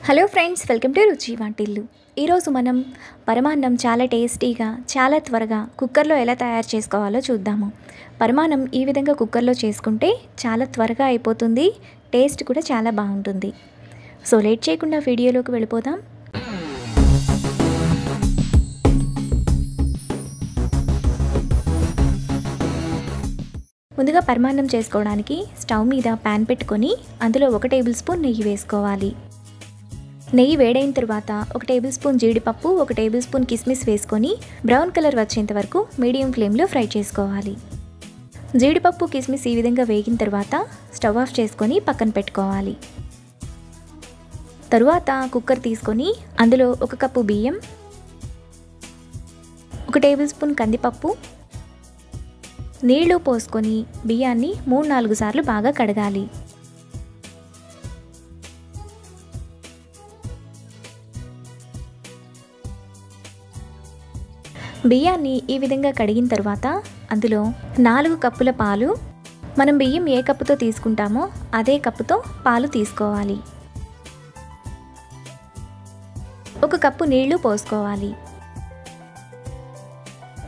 Hello friends, welcome to Ruchi Vantillu. ఈరోజు మనం పరమాన్నం చాలా టేస్టీగా చాలా త్వరగా కుక్కర్లో ఎలా తయారు చేసుకోవాలో చూద్దాము. పరమాన్నం ఈ విధంగా కుక్కర్లో చేసుకుంటే చాలా త్వరగా అయిపోతుంది, టేస్ట్ కూడా చాలా బాగుంటుంది. సో లేట్ చేయకుండా వీడియోలోకి వెళ్ళిపోదాం. ముందుగా పరమాన్నం చేసుకోవడానికి స్టవ్ మీద ప్యాన్ పెట్టుకొని అందులో 1 టేబుల్ స్పూన్ నెయ్యి వేసుకోవాలి. నెయ్యి వేడైన తర్వాత 1 టేబుల్ స్పూన్ జీడిపప్పు, 1 టేబుల్ స్పూన్ కిస్మిస్ వేసుకొని బ్రౌన్ కలర్ వచ్చేంత వరకు మీడియం ఫ్లేమ్లో ఫ్రై చేసుకోవాలి. జీడిపప్పు కిస్మిస్ ఈ విధంగా వేగిన తర్వాత స్టవ్ ఆఫ్ చేసుకొని పక్కన పెట్టుకోవాలి. తరువాత కుక్కర్ తీసుకొని అందులో 1 కప్పు బియ్యం, 1 టేబుల్ స్పూన్ కందిపప్పు, నీళ్లు పోసుకొని బియ్యాన్ని 3-4 సార్లు బాగా కడగాలి. బియ్యాన్ని ఈ విధంగా కడిగిన తర్వాత అందులో 4 కప్పుల పాలు, మనం బియ్యం ఏ కప్పుతో తీసుకుంటామో అదే కప్పుతో పాలు తీసుకోవాలి. 1 కప్పు నీళ్లు పోసుకోవాలి.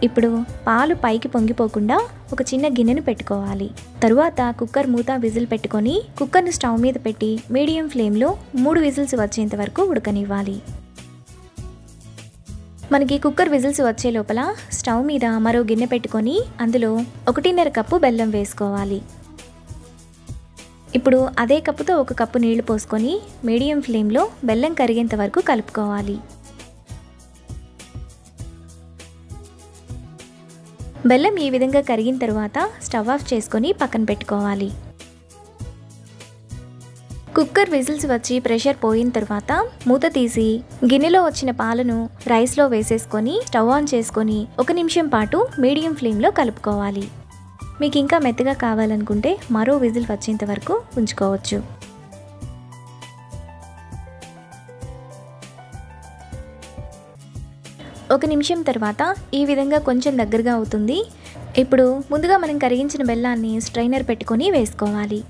ఇప్పుడు పాలు పైకి పొంగిపోకుండా ఒక చిన్న గిన్నెను పెట్టుకోవాలి. తరువాత కుక్కర్ మూత విజిల్ పెట్టుకొని కుక్కర్ను స్టవ్ మీద పెట్టి మీడియం ఫ్లేమ్లో 3 విజిల్స్ వచ్చేంత వరకు ఉడకనివ్వాలి. మనకి కుక్కర్ విజిల్స్ వచ్చే లోపల స్టవ్ మీద మరో గిన్నె పెట్టుకొని అందులో 1.5 కప్పు బెల్లం వేసుకోవాలి. ఇప్పుడు అదే కప్పుతో 1 కప్పు నీళ్లు పోసుకొని మీడియం ఫ్లేమ్లో బెల్లం కరిగేంత వరకు కలుపుకోవాలి. బెల్లం ఈ విధంగా కరిగిన తర్వాత స్టవ్ ఆఫ్ చేసుకొని పక్కన పెట్టుకోవాలి. కుక్కర్ విజిల్స్ వచ్చి ప్రెషర్ పోయిన తర్వాత మూత తీసి గిన్నెలో వచ్చిన పాలను రైస్లో వేసేసుకొని స్టవ్ ఆన్ చేసుకొని 1 నిమిషం పాటు మీడియం ఫ్లేమ్లో కలుపుకోవాలి. మీకు ఇంకా మెత్తగా కావాలనుకుంటే మరో విజిల్ వచ్చేంత వరకు ఉంచుకోవచ్చు. ఒక నిమిషం తర్వాత ఈ విధంగా కొంచెం దగ్గరగా అవుతుంది. ఇప్పుడు ముందుగా మనం కరిగించిన బెల్లాన్ని స్ట్రైనర్ పెట్టుకొని వేసుకోవాలి.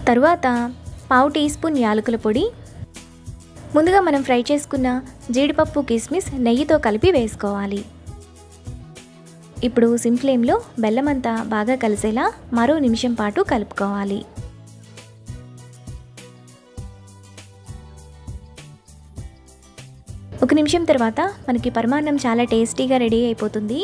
తరువాత 1/2 టీ స్పూన్ యాలకుల పొడి, ముందుగా మనం ఫ్రై చేసుకున్న జీడిపప్పు కిస్మిస్ నెయ్యితో కలిపి వేసుకోవాలి. ఇప్పుడు సిమ్ ఫ్లేమ్లో బెల్లం అంతా బాగా కలిసేలా మరో నిమిషం పాటు కలుపుకోవాలి. ఒక నిమిషం తర్వాత మనకి పరమాన్నం చాలా టేస్టీగా రెడీ అయిపోతుంది.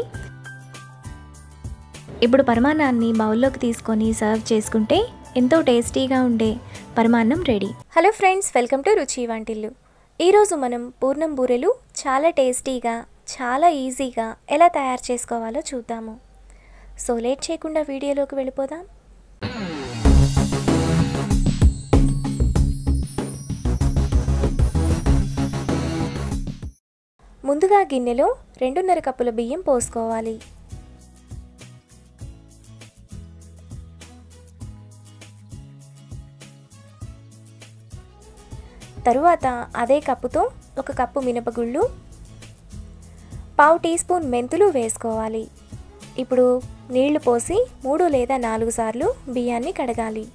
ఇప్పుడు పరమాన్నాన్ని బౌల్లోకి తీసుకొని సర్వ్ చేసుకుంటే ఎంతో టేస్టీగా ఉండే పరమాన్నం ready. Hello friends, welcome to Ruchi Vantillu. ఈరోజు మనం పూర్ణం బూరెలు చాలా టేస్టీగా చాలా ఈజీగా ఎలా తయారు చేసుకోవాలో చూద్దాము. సో లేట్ చేయకుండా వీడియోలోకి వెళ్ళిపోదాం. ముందుగా గిన్నెలో 2.5 కప్పుల బియ్యం పోసుకోవాలి. తరువాత అదే కప్పుతో 1 కప్పు మినపగుళ్ళు, 1/2 టీ స్పూన్ మెంతులు వేసుకోవాలి. ఇప్పుడు నీళ్లు పోసి 3 లేదా 4 సార్లు బియ్యాన్ని కడగాలి.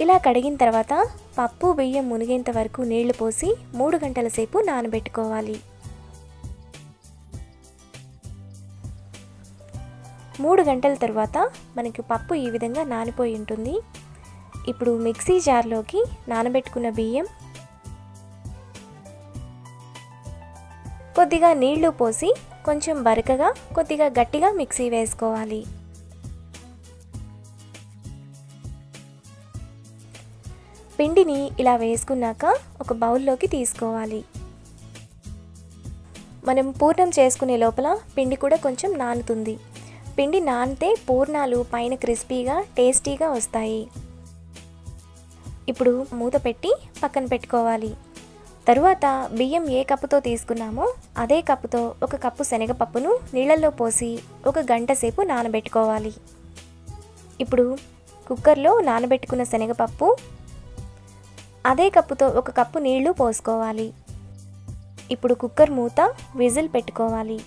ఇలా కడిగిన తర్వాత పప్పు బియ్యం మునిగేంత వరకు నీళ్లు పోసి 3 గంటల సేపు నానబెట్టుకోవాలి. 3 గంటల తర్వాత మనకి పప్పు ఈ విధంగా నానిపోయి ఉంటుంది. ఇప్పుడు మిక్సీ జార్లోకి నానబెట్టుకున్న బియ్యం, కొద్దిగా నీళ్లు పోసి కొంచెం బరకగా కొద్దిగా గట్టిగా మిక్సీ వేసుకోవాలి. పిండిని ఇలా వేసుకున్నాక ఒక బౌల్లోకి తీసుకోవాలి. మనం పూర్ణం చేసుకునే లోపల పిండి కూడా కొంచెం నానుతుంది. పిండి నానితే పూర్ణాలు పైన క్రిస్పీగా టేస్టీగా వస్తాయి. ఇప్పుడు మూత పెట్టి పక్కన పెట్టుకోవాలి. తరువాత బియ్యం ఏ కప్పుతో తీసుకున్నామో అదే కప్పుతో 1 కప్పు శనగపప్పును నీళ్ళల్లో పోసి 1 గంట సేపు నానబెట్టుకోవాలి. ఇప్పుడు కుక్కర్లో నానబెట్టుకున్న శనగపప్పు, అదే కప్పుతో 1 కప్పు నీళ్లు పోసుకోవాలి. ఇప్పుడు కుక్కర్ మూత విజిల్ పెట్టుకోవాలి.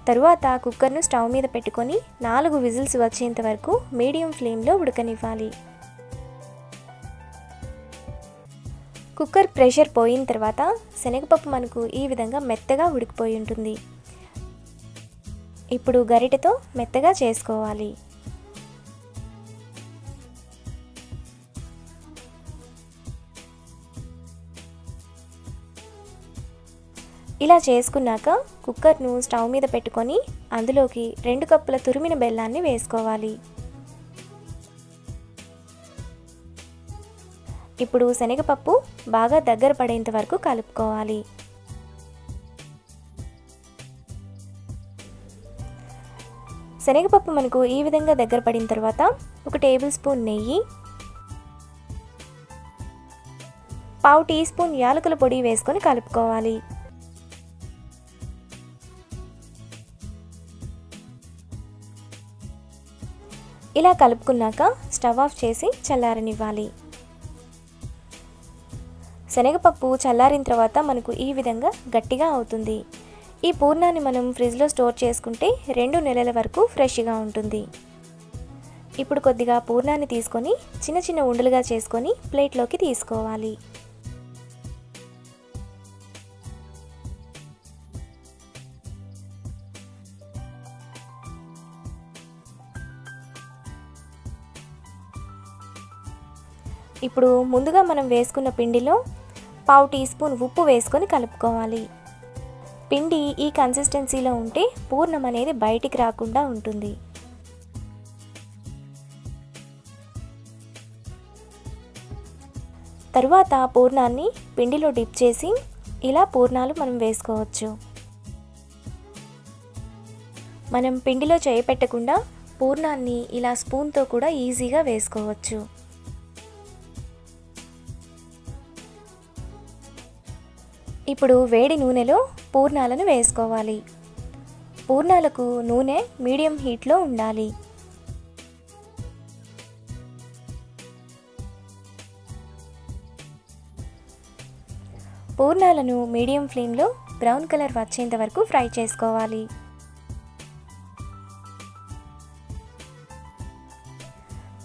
తరువాత కుక్కర్ను స్టవ్ మీద పెట్టుకొని 4 విజిల్స్ వచ్చేంత వరకు మీడియం ఫ్లేమ్లో ఉడకనివ్వాలి. కుక్కర్ ప్రెషర్ పోయిన తర్వాత శనగపప్పు మనకు ఈ విధంగా మెత్తగా ఉడికిపోయి ఉంటుంది. ఇప్పుడు గరిటెతో మెత్తగా చేసుకోవాలి. ఇలా చేసుకున్నాక కుక్కర్ను స్టవ్ మీద పెట్టుకొని అందులోకి 2 కప్పుల తురిమిన బెల్లాన్ని వేసుకోవాలి. ఇప్పుడు శనగపప్పు బాగా దగ్గర పడేంత వరకు కలుపుకోవాలి. శనగపప్పు మనకు ఈ విధంగా దగ్గర పడిన తర్వాత 1 టేబుల్ స్పూన్ నెయ్యి, 1/2 టీ స్పూన్ యాలకుల పొడి వేసుకొని కలుపుకోవాలి. ఇలా కలుపుకున్నాక స్టవ్ ఆఫ్ చేసి చల్లారనివ్వాలి. శనగపప్పు చల్లారిన తర్వాత మనకు ఈ విధంగా గట్టిగా అవుతుంది. ఈ పూర్ణాన్ని మనం ఫ్రిడ్జ్లో స్టోర్ చేసుకుంటే 2 నెలల వరకు ఫ్రెష్గా ఉంటుంది. ఇప్పుడు కొద్దిగా పూర్ణాన్ని తీసుకొని చిన్న చిన్న ఉండలుగా చేసుకొని ప్లేట్లోకి తీసుకోవాలి. ఇప్పుడు ముందుగా మనం వేసుకున్న పిండిలో 1/2 టీ స్పూన్ ఉప్పు వేసుకొని కలుపుకోవాలి. పిండి ఈ కన్సిస్టెన్సీలో ఉంటే పూర్ణం అనేది బయటికి రాకుండా ఉంటుంది. తరువాత పూర్ణాన్ని పిండిలో డిప్ చేసి ఇలా పూర్ణాలు మనం వేసుకోవచ్చు. మనం పిండిలో చేయి పెట్టకుండా పూర్ణాన్ని ఇలా స్పూన్తో కూడా ఈజీగా వేసుకోవచ్చు. ఇప్పుడు వేడి నూనెలో పూర్ణాలను వేసుకోవాలి. పూర్ణాలకు నూనె మీడియం హీట్లో ఉండాలి. పూర్ణాలను మీడియం ఫ్లేమ్లో బ్రౌన్ కలర్ వచ్చేంత వరకు ఫ్రై చేసుకోవాలి.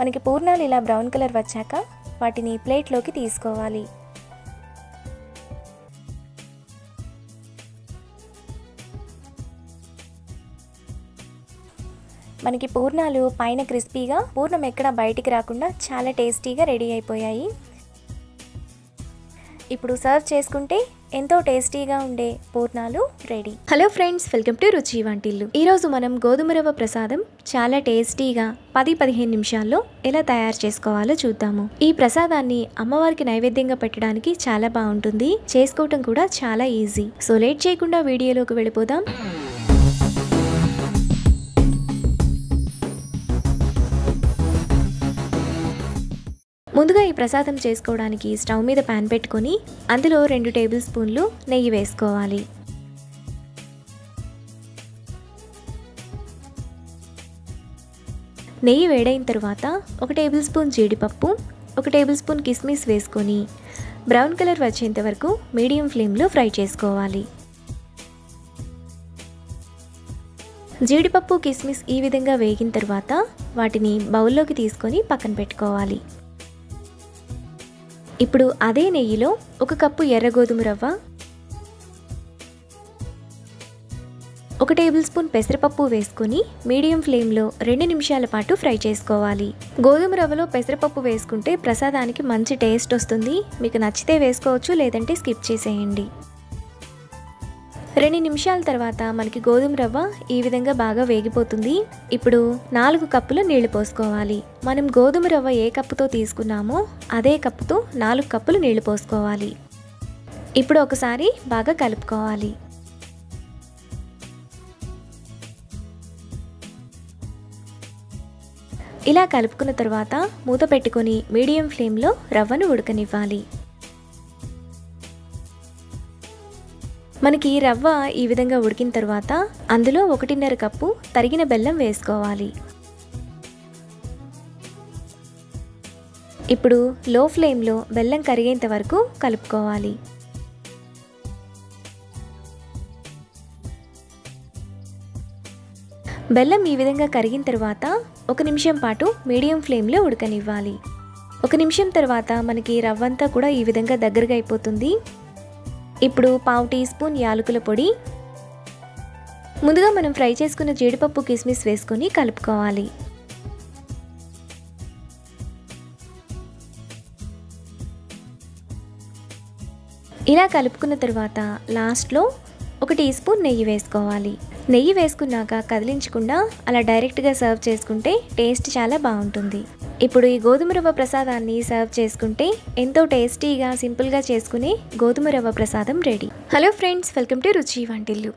మనకి పూర్ణాలు ఇలా బ్రౌన్ కలర్ వచ్చాక వాటిని ప్లేట్లోకి తీసుకోవాలి. మనకి పూర్ణాలు పైన క్రిస్పీగా, పూర్ణం ఎక్కడ బయటికి రాకుండా చాలా టేస్టీగా రెడీ అయిపోయాయి. ఇప్పుడు సర్వ్ చేసుకుంటే ఎంతో టేస్టీగా ఉండే పూర్ణాలు ready. Hello friends, welcome to Ruchi Vantillu. ఈరోజు మనం గోధుమ రవ్వ ప్రసాదం చాలా టేస్టీగా 10-15 నిమిషాల్లో ఎలా తయారు చేసుకోవాలో చూద్దాము. ఈ ప్రసాదాన్ని అమ్మవారికి నైవేద్యంగా పెట్టడానికి చాలా బాగుంటుంది. చేసుకోవటం కూడా చాలా ఈజీ. సో లేట్ చేయకుండా వీడియోలోకి వెళ్ళిపోదాం. ముందుగా ఈ ప్రసాదం చేసుకోవడానికి స్టవ్ మీద పాన్ పెట్టుకొని అందులో 2 టేబుల్ స్పూన్లు నెయ్యి వేసుకోవాలి. నెయ్యి వేడైన తర్వాత 1 టేబుల్ స్పూన్ జీడిపప్పు, 1 టేబుల్ స్పూన్ కిస్మిస్ వేసుకొని బ్రౌన్ కలర్ వచ్చేంత వరకు మీడియం ఫ్లేమ్లో ఫ్రై చేసుకోవాలి. జీడిపప్పు, కిస్మిస్ ఈ విధంగా వేగిన తర్వాత వాటిని బౌల్లోకి తీసుకొని పక్కన పెట్టుకోవాలి. ఇప్పుడు అదే నెయ్యిలో 1 కప్పు ఎర్ర గోధుమ రవ్వ, 1 టేబుల్ స్పూన్ పెసరపప్పు వేసుకొని మీడియం ఫ్లేమ్లో 2 నిమిషాల పాటు ఫ్రై చేసుకోవాలి. గోధుమ రవ్వలో పెసరపప్పు వేసుకుంటే ప్రసాదానికి మంచి టేస్ట్ వస్తుంది. మీకు నచ్చితే వేసుకోవచ్చు, లేదంటే స్కిప్ చేసేయండి. 2 నిమిషాల తర్వాత మనకి గోధుమ రవ్వ ఈ విధంగా బాగా వేగిపోతుంది. ఇప్పుడు 4 కప్పులు నీళ్లు పోసుకోవాలి. మనం గోధుమ రవ్వ ఏ కప్పుతో తీసుకున్నామో అదే కప్పుతో 4 కప్పులు నీళ్లు పోసుకోవాలి. ఇప్పుడు ఒకసారి బాగా కలుపుకోవాలి. ఇలా కలుపుకున్న తర్వాత మూత పెట్టుకొని మీడియం ఫ్లేమ్లో రవ్వను ఉడకనివ్వాలి. మనకి రవ్వ ఈ విధంగా ఉడికిన తర్వాత అందులో 1.5 కప్పు తరిగిన బెల్లం వేసుకోవాలి. ఇప్పుడు లో ఫ్లేమ్లో బెల్లం కరిగేంత వరకు కలుపుకోవాలి. బెల్లం ఈ విధంగా కరిగిన తర్వాత 1 నిమిషం పాటు మీడియం ఫ్లేమ్లో ఉడకనివ్వాలి. 1 నిమిషం తర్వాత మనకి రవ్వంతా కూడా ఈ విధంగా దగ్గరగా అయిపోతుంది. ఇప్పుడు 1/2 టీ స్పూన్ యాలకుల పొడి, ముందుగా మనం ఫ్రై చేసుకున్న జీడిపప్పు కిస్మిస్ వేసుకొని కలుపుకోవాలి. ఇలా కలుపుకున్న తర్వాత లాస్ట్లో 1 టీ స్పూన్ నెయ్యి వేసుకోవాలి. నెయ్యి వేసుకున్నాక కదిలించకుండా అలా డైరెక్ట్గా సర్వ్ చేసుకుంటే టేస్ట్ చాలా బాగుంటుంది. ఇప్పుడు ఈ గోధుమ రవ్వ ప్రసాదాన్ని సర్వ్ చేసుకుంటే ఎంతో టేస్టీగా సింపుల్గా చేసుకునే గోధుమ రవ్వ ప్రసాదం ready. Hello friends, welcome to Ruchi Vantillu.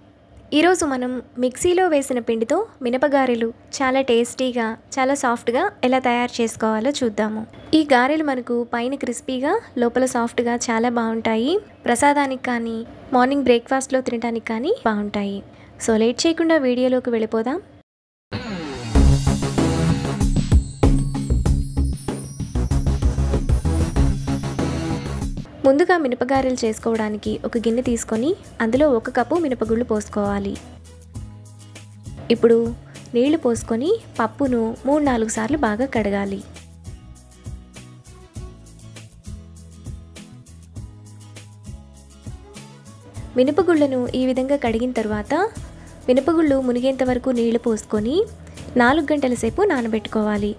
ఈరోజు మనం మిక్సీలో వేసిన పిండితో మినపగారెలు చాలా టేస్టీగా చాలా సాఫ్ట్గా ఎలా తయారు చేసుకోవాలో చూద్దాము. ఈ గారెలు మనకు పైన క్రిస్పీగా లోపల సాఫ్ట్గా చాలా బాగుంటాయి. ప్రసాదానికి కానీ మార్నింగ్ బ్రేక్ఫాస్ట్లో తినడానికి కానీ బాగుంటాయి. సో లేట్ చేయకుండా వీడియోలోకి వెళ్ళిపోదాం. ముందుగా మినపగారెలు చేసుకోవడానికి ఒక గిన్నె తీసుకొని అందులో 1 కప్పు మినపగుళ్ళు పోసుకోవాలి. ఇప్పుడు నీళ్లు పోసుకొని పప్పును 3-4 సార్లు బాగా కడగాలి. మినపగుళ్ళను ఈ విధంగా కడిగిన తర్వాత మినపగుళ్ళు మునిగేంత వరకు నీళ్లు పోసుకొని 4 గంటల సేపు నానబెట్టుకోవాలి.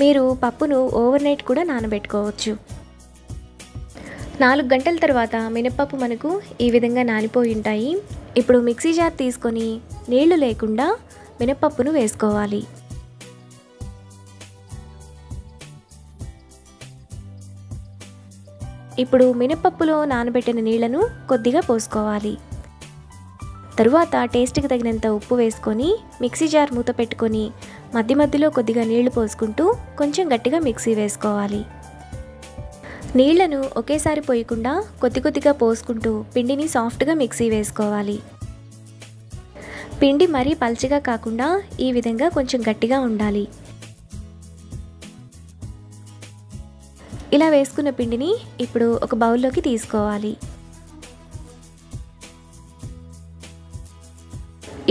మీరు పప్పును ఓవర్ నైట్ కూడా నానబెట్టుకోవచ్చు. 4 గంటల తర్వాత మినపప్పు మనకు ఈ విధంగా నానిపోయి ఉంటాయి. ఇప్పుడు మిక్సీ జార్ తీసుకొని నీళ్లు లేకుండా మినపప్పును వేసుకోవాలి. ఇప్పుడు మినపప్పులో నానబెట్టిన నీళ్లను కొద్దిగా పోసుకోవాలి. తరువాత టేస్ట్కి తగినంత ఉప్పు వేసుకొని మిక్సీ జార్ మూత పెట్టుకొని మధ్య మధ్యలో కొద్దిగా నీళ్లు పోసుకుంటూ కొంచెం గట్టిగా మిక్సీ వేసుకోవాలి. నీళ్లను ఒకేసారి పోయకుండా కొద్ది కొద్దిగా పోసుకుంటూ పిండిని సాఫ్ట్గా మిక్సీ వేసుకోవాలి. పిండి మరీ పల్చగా కాకుండా ఈ విధంగా కొంచెం గట్టిగా ఉండాలి. ఇలా వేసుకున్న పిండిని ఇప్పుడు ఒక బౌల్లోకి తీసుకోవాలి.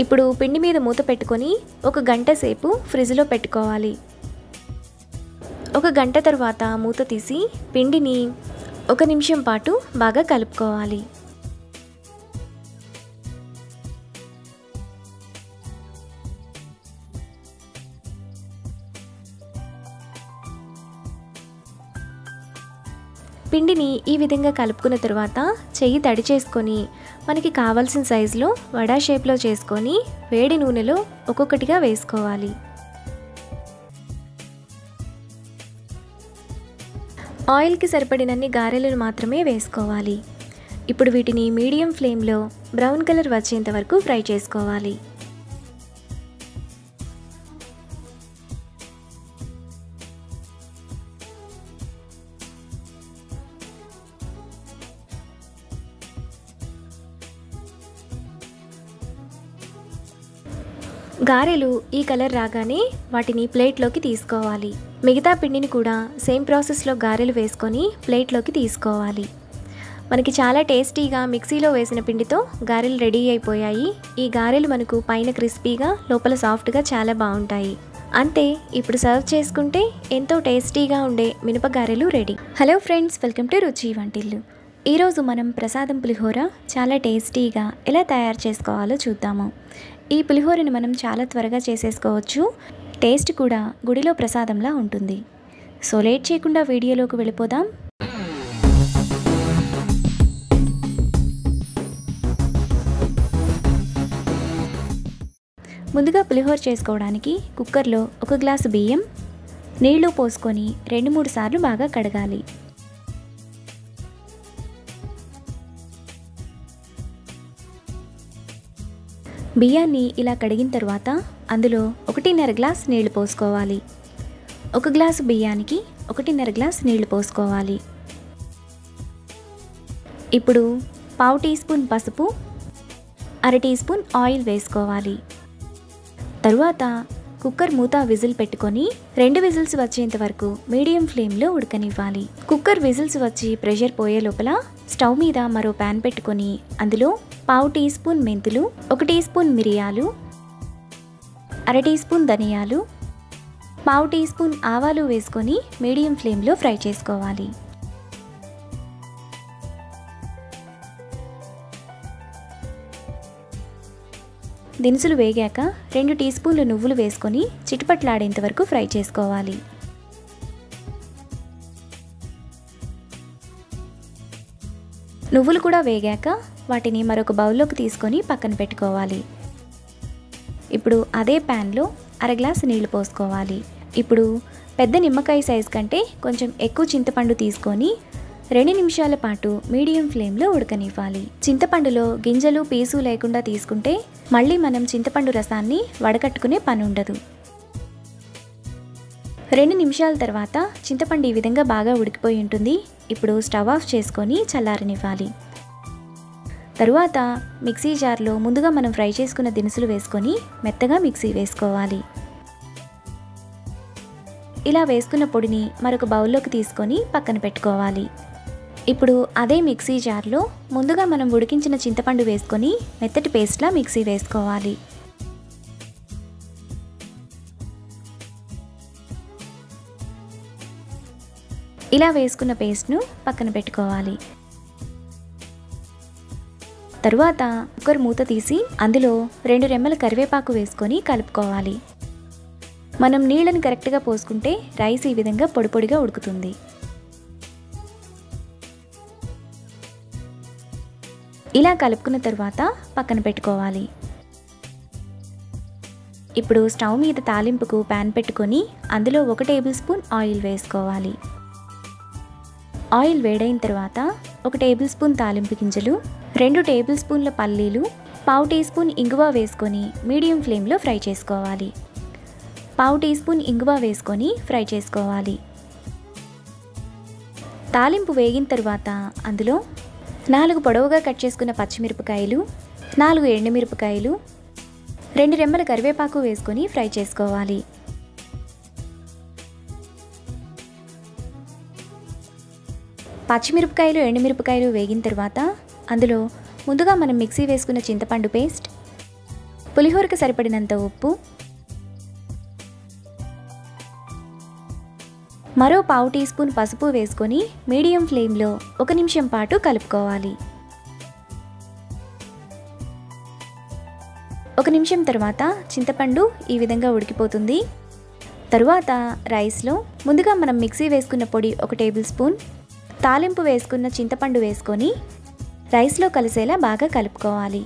ఇప్పుడు పిండి మీద మూత పెట్టుకొని 1 గంట సేపు ఫ్రిడ్జ్లో పెట్టుకోవాలి. 1 గంట తర్వాత మూత తీసి పిండిని 1 నిమిషం పాటు బాగా కలుపుకోవాలి. పిండిని ఈ విధంగా కలుపుకున్న తర్వాత చెయ్యి తడి చేసుకొని మనకి కావాల్సిన సైజులో వడా షేప్లో చేసుకొని వేడి నూనెలో ఒక్కొక్కటిగా వేసుకోవాలి. ఆయిల్కి సరిపడినన్ని గారెలను మాత్రమే వేసుకోవాలి. ఇప్పుడు వీటిని మీడియం ఫ్లేమ్లో బ్రౌన్ కలర్ వచ్చేంత వరకు ఫ్రై చేసుకోవాలి. గారెలు ఈ కలర్ రాగానే వాటిని ప్లేట్లోకి తీసుకోవాలి. మిగతా పిండిని కూడా సేమ్ ప్రాసెస్లో గారెలు వేసుకొని ప్లేట్లోకి తీసుకోవాలి. మనకి చాలా టేస్టీగా మిక్సీలో వేసిన పిండితో గారెలు రెడీ అయిపోయాయి. ఈ గారెలు మనకు పైన క్రిస్పీగా లోపల సాఫ్ట్గా చాలా బాగుంటాయి. అంతే, ఇప్పుడు సర్వ్ చేసుకుంటే ఎంతో టేస్టీగా ఉండే మినపగారెలు ready. Hello friends, welcome to Ruchi Vantillu. ఈరోజు మనం ప్రసాదం పులిహోర చాలా టేస్టీగా ఎలా తయారు చేసుకోవాలో చూద్దాము. ఈ పులిహోరని మనం చాలా త్వరగా చేసేసుకోవచ్చు. టేస్ట్ కూడా గుడిలో ప్రసాదంలా ఉంటుంది. సో లేట్ చేయకుండా వీడియోలోకి వెళ్ళిపోదాం. ముందుగా పులిహోర చేసుకోవడానికి కుక్కర్లో 1 గ్లాసు బియ్యం నీళ్లు పోసుకొని 2-3 సార్లు బాగా కడగాలి. బియ్యాన్ని ఇలా కడిగిన తర్వాత అందులో 1.5 గ్లాస్ నీళ్లు పోసుకోవాలి. 1 గ్లాసు బియ్యానికి 1.5 గ్లాస్ నీళ్లు పోసుకోవాలి. ఇప్పుడు 1/2 టీ స్పూన్ పసుపు, 1/2 టీ స్పూన్ ఆయిల్ వేసుకోవాలి. తరువాత కుక్కర్ మూత విజిల్ పెట్టుకొని 2 విజిల్స్ వచ్చేంత వరకు మీడియం ఫ్లేమ్లో ఉడకనివ్వాలి. కుక్కర్ విజిల్స్ వచ్చి ప్రెషర్ పోయే లోపల స్టవ్ మీద మరో ప్యాన్ పెట్టుకొని అందులో 1/2 టీ స్పూన్ మెంతులు, 1 టీ స్పూన్ మిరియాలు, 1/2 టీ స్పూన్ ధనియాలు, 1/2 టీ స్పూన్ ఆవాలు వేసుకొని మీడియం ఫ్లేమ్లో ఫ్రై చేసుకోవాలి. దినుసులు వేగాక 2 టీ స్పూన్లు నువ్వులు వేసుకొని చిటపట్లాడేంత వరకు ఫ్రై చేసుకోవాలి. నువ్వులు కూడా వేగాక వాటిని మరొక బౌల్లోకి తీసుకొని పక్కన పెట్టుకోవాలి. ఇప్పుడు అదే ప్యాన్లో 1/2 గ్లాసు నీళ్లు పోసుకోవాలి. ఇప్పుడు పెద్ద నిమ్మకాయ సైజ్ కంటే కొంచెం ఎక్కువ చింతపండు తీసుకొని 2 నిమిషాల పాటు మీడియం ఫ్లేమ్లో ఉడకనివ్వాలి. చింతపండులో గింజలు పీసు లేకుండా తీసుకుంటే మళ్ళీ మనం చింతపండు రసాన్ని వడకట్టుకునే పని ఉండదు. 2 నిమిషాల తర్వాత చింతపండు ఈ విధంగా బాగా ఉడికిపోయి ఉంటుంది. ఇప్పుడు స్టవ్ ఆఫ్ చేసుకొని చల్లారనివ్వాలి. తరువాత మిక్సీ జార్లో ముందుగా మనం ఫ్రై చేసుకున్న దినుసులు వేసుకొని మెత్తగా మిక్సీ వేసుకోవాలి. ఇలా వేసుకున్న పొడిని మరొక బౌల్లోకి తీసుకొని పక్కన పెట్టుకోవాలి. ఇప్పుడు అదే మిక్సీ జార్లో ముందుగా మనం ఉడికించిన చింతపండు వేసుకొని మెత్తటి పేస్ట్లా మిక్సీ వేసుకోవాలి. ఇలా వేసుకున్న పేస్ట్ను పక్కన పెట్టుకోవాలి. తరువాత కుక్కర్ మూత తీసి అందులో 2 రెమ్మల కరివేపాకు వేసుకొని కలుపుకోవాలి. మనం నీళ్ళని కరెక్ట్గా పోసుకుంటే రైస్ ఈ విధంగా పొడి పొడిగా ఉడుకుతుంది. ఇలా కలుపుకున్న తర్వాత పక్కన పెట్టుకోవాలి. ఇప్పుడు స్టవ్ మీద తాలింపుకు ప్యాన్ పెట్టుకొని అందులో 1 టేబుల్ స్పూన్ ఆయిల్ వేసుకోవాలి. ఆయిల్ వేడైన తర్వాత 1 టేబుల్ స్పూన్ తాలింపు గింజలు, 2 టేబుల్ స్పూన్ల పల్లీలు, 1/2 టీ స్పూన్ ఇంగువ వేసుకొని మీడియం ఫ్లేమ్లో ఫ్రై చేసుకోవాలి. 1/2 టీ స్పూన్ ఇంగువ వేసుకొని ఫ్రై చేసుకోవాలి. తాలింపు వేగిన తర్వాత అందులో 4 పొడవుగా కట్ చేసుకున్న పచ్చిమిరపకాయలు, 4 ఎండుమిరపకాయలు, 2 రెమ్మల కరివేపాకు వేసుకొని ఫ్రై చేసుకోవాలి. పచ్చిమిరపకాయలు, ఎండుమిరపకాయలు వేగిన తర్వాత అందులో ముందుగా మనం మిక్సీ వేసుకున్న చింతపండు పేస్ట్, పులిహోరకి సరిపడినంత ఉప్పు, మరో 1/2 టీ స్పూన్ పసుపు వేసుకొని మీడియం ఫ్లేమ్లో 1 నిమిషం పాటు కలుపుకోవాలి. 1 నిమిషం తర్వాత చింతపండు ఈ విధంగా ఉడికిపోతుంది. తరువాత రైస్లో ముందుగా మనం మిక్సీ వేసుకున్న పొడి 1 టేబుల్ స్పూన్, తాలింపు వేసుకున్న చింతపండు వేసుకొని రైస్లో కలిసేలా బాగా కలుపుకోవాలి.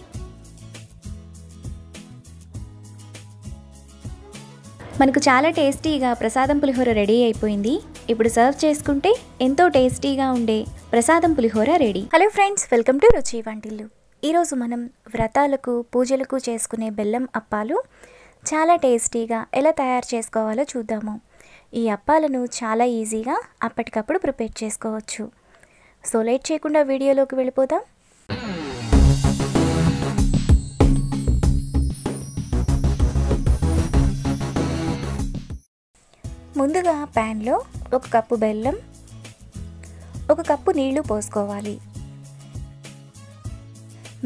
మనకు చాలా టేస్టీగా ప్రసాదం పులిహోర రెడీ అయిపోయింది. ఇప్పుడు సర్వ్ చేసుకుంటే ఎంతో టేస్టీగా ఉండే prasadam pulihora ready. Hello friends, welcome to Ruchi Vantillu. ఈరోజు మనం వ్రతాలకు పూజలకు చేసుకునే బెల్లం అప్పాలు చాలా టేస్టీగా ఎలా తయారు చేసుకోవాలో చూద్దాము. ఈ అప్పాలను చాలా ఈజీగా అప్పటికప్పుడు ప్రిపేర్ చేసుకోవచ్చు. సో లేట్ చేయకుండా వీడియోలోకి వెళ్ళిపోదాం. ముందుగా ప్యాన్లో 1 కప్పు బెల్లం, 1 కప్పు నీళ్లు పోసుకోవాలి.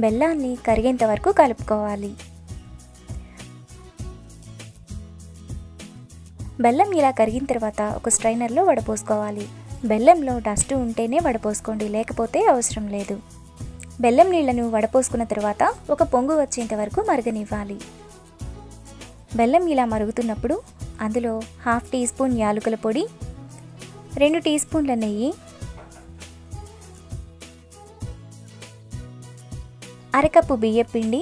బెల్లాన్ని కరిగేంత వరకు కలుపుకోవాలి. బెల్లం ఇలా కరిగిన తర్వాత ఒక స్ట్రైనర్లో వడపోసుకోవాలి. బెల్లంలో డస్ట్ ఉంటేనే వడపోసుకోండి, లేకపోతే అవసరం లేదు. బెల్లం నీళ్లను వడపోసుకున్న తర్వాత ఒక పొంగు వచ్చేంత వరకు మరగనివ్వాలి. బెల్లం ఇలా మరుగుతున్నప్పుడు అందులో 1/2 టీ స్పూన్ యాలకుల పొడి, 2 టీ స్పూన్ల నెయ్యి, 1/2 కప్పు బియ్యం పిండి,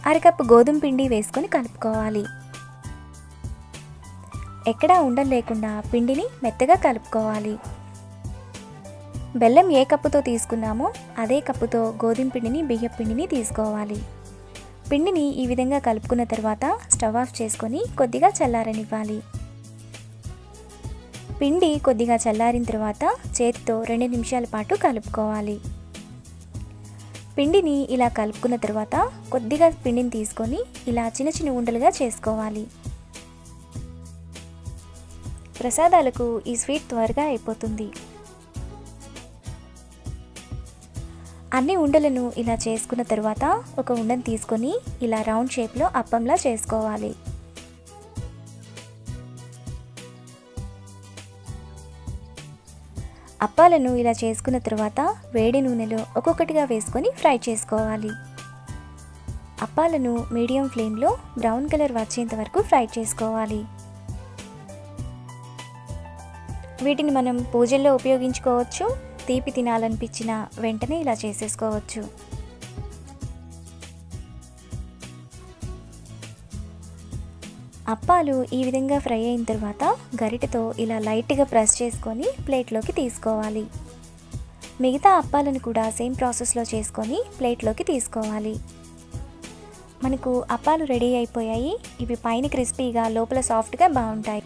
1/2 కప్పు గోధుమ పిండి వేసుకొని కలుపుకోవాలి. ఎక్కడా ఉండలు లేకుండా పిండిని మెత్తగా కలుపుకోవాలి. బెల్లం ఏ కప్పుతో తీసుకున్నామో అదే కప్పుతో గోధుమ పిండిని, బియ్యం పిండిని తీసుకోవాలి. పిండిని ఈ విధంగా కలుపుకున్న తర్వాత స్టవ్ ఆఫ్ చేసుకొని కొద్దిగా చల్లారనివ్వాలి. పిండి కొద్దిగా చల్లారిన తర్వాత చేతితో 2 నిమిషాల పాటు కలుపుకోవాలి. పిండిని ఇలా కలుపుకున్న తర్వాత కొద్దిగా పిండిని తీసుకొని ఇలా చిన్న చిన్న ఉండలుగా చేసుకోవాలి. ప్రసాదాలకు ఈ స్వీట్ త్వరగా అయిపోతుంది. అన్ని ఉండలను ఇలా చేసుకున్న తర్వాత ఒక ఉండను తీసుకొని ఇలా రౌండ్ షేప్లో అప్పంలా చేసుకోవాలి. అప్పాలను ఇలా చేసుకున్న తర్వాత వేడి నూనెలో ఒక్కొక్కటిగా వేసుకొని ఫ్రై చేసుకోవాలి. అప్పాలను మీడియం ఫ్లేమ్లో బ్రౌన్ కలర్ వచ్చేంత వరకు ఫ్రై చేసుకోవాలి. వీటిని మనం పూజల్లో ఉపయోగించుకోవచ్చు. తీపి తినాలనిపించిన వెంటనే ఇలా చేసేసుకోవచ్చు. అప్పాలు ఈ విధంగా ఫ్రై అయిన తర్వాత గరిటెతో ఇలా లైట్గా ప్రెస్ చేసుకొని ప్లేట్లోకి తీసుకోవాలి. మిగతా అప్పాలను కూడా సేమ్ ప్రాసెస్లో చేసుకొని ప్లేట్లోకి తీసుకోవాలి. మనకు అప్పాలు రెడీ అయిపోయాయి. ఇవి పైన క్రిస్పీగా లోపల సాఫ్ట్గా బాగుంటాయి.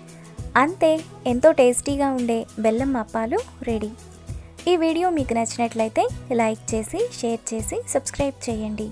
అంతే, ఎంతో టేస్టీగా ఉండే బెల్లం అప్పాలు రెడీ. ఈ వీడియో మీకు నచ్చినట్లయితే లైక్ చేసి, షేర్ చేసి, సబ్స్క్రైబ్ చేయండి.